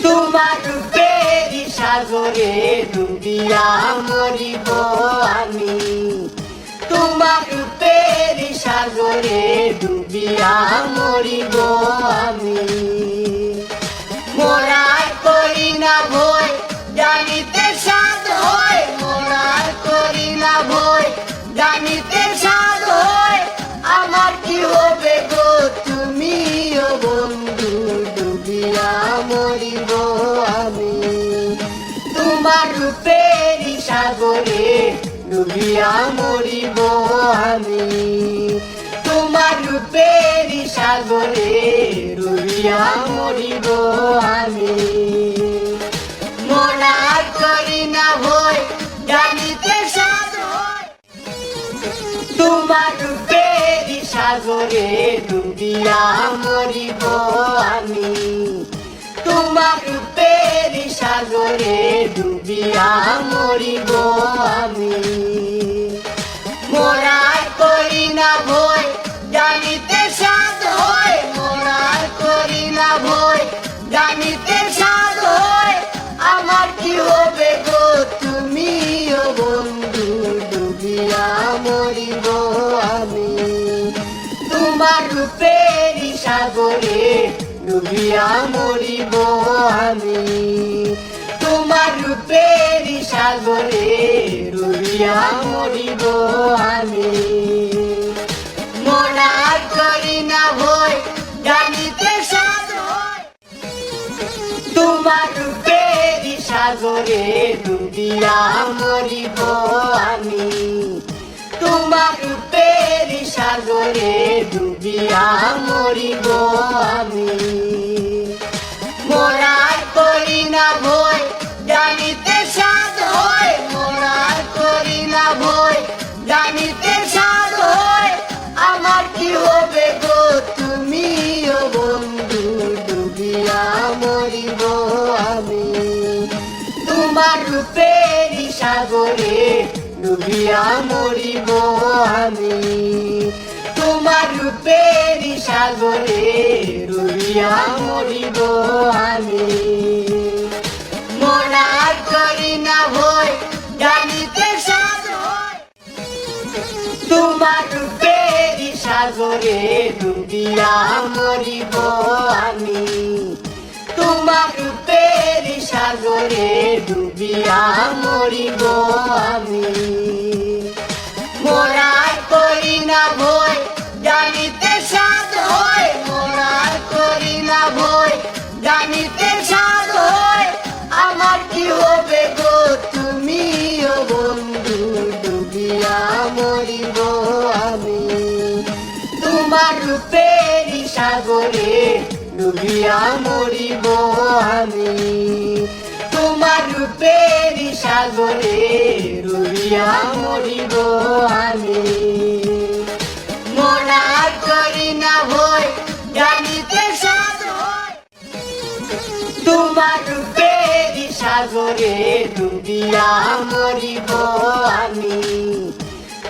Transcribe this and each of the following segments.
তোমার রূপের সাগরে ডুবিয়া মরিব আমি, তোমার রূপের সাগরে ডুবিয়া মরিব আমি। মোরার করি না ভয় জানিতে সাধ হয়, মোরার করি না ভয় জানিতে সাধ হয়। আমার কি হবে গো তুমিও বন্ধু, ডুবিয়া মরিব আমি। তোমার রূপের সাগরে ডুবিয়া মরিব আমি, তোমার রূপের সাগরে ডুবিয়া মরিব আমি। মোরার করি না ভয় জানিতে সাধ হয়, তোমার রূপের সাগরে ডুবিয়া মরিব আমি, তোমার রূপের সাগরে ডুবিয়া মরিব আমি। মোরার করি না ভয় জানিতে সাধ হয়, মোরার করি না ভয় জানিতে সাধ হয়। আমার কি হবে গো তুমিও বন্ধু, ডুবিয়া মরিব আমি। তোমার রূপের সাগরে ডুবিয়া মরিব আমি, তোমার রূপের সাগরে ডুবিয়া মরিব আমি। মোরার করি না ভয় জানিতে সাধ হয়, তোমার রূপের সাগরে ডুবিয়া মরিব আমি, তোমার রূপের সাগরে ডুবিয়া মরিব আমি। মোরার করি না ভয় জানিতে সাধ হয়, মোরার করি না ভয় জানিতে সাধ হয়। আমার কি হবে গো তুমিও বন্ধু, ডুবিয়া মরিব আমি। তোমার রূপের সাগরে ডুবিয়া মরিব আমি, তোমার রূপের সাগরে ডুবিয়া মরিব আমি। মোরার করি না ভয় জানিতে সাধ হয়, তোমার রূপের সাগরে ডুবিয়া মরিব আমি, তোমার রূপের সাগরে ডুবিয়া মরিব আমি। মোরার করি না ভয় জানিতে সাধ হয়, মোরার করি না ভয় জানিতে সাধ হয়। আমার কি হবে গো তুমিও বন্ধু, ডুবিয়া মরিব আমি। তোমার রূপের সাগরে ডুবিয়া মরিব আমি, তোমার রূপের সাগরে ডুবিয়া মরিব আমি। মোরার করি না ভয় জানিতে সাধ হয়, তোমার রূপের সাগরে ডুবিয়া মরিব আমি,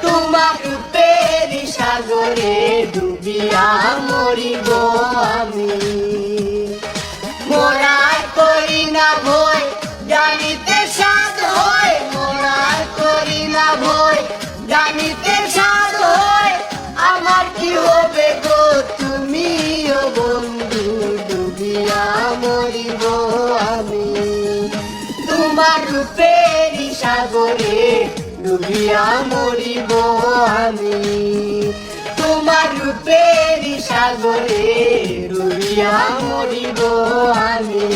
তোমার রূপের সাগরে ডুবিয়া মরিব আমি। মোরার করি না ভয় জানিতে সাধ হয়, মোরার করি না ভয় জানিতে সাধ হয়। আমার কি হবে গো তুমিও বন্ধু, ডুবিয়া মরিব আমি। তোমার রূপের সাগরে ডুবিয়া মরিব আমি, তোমার রূপের সাগরে ডুবিয়া মরিব আমি।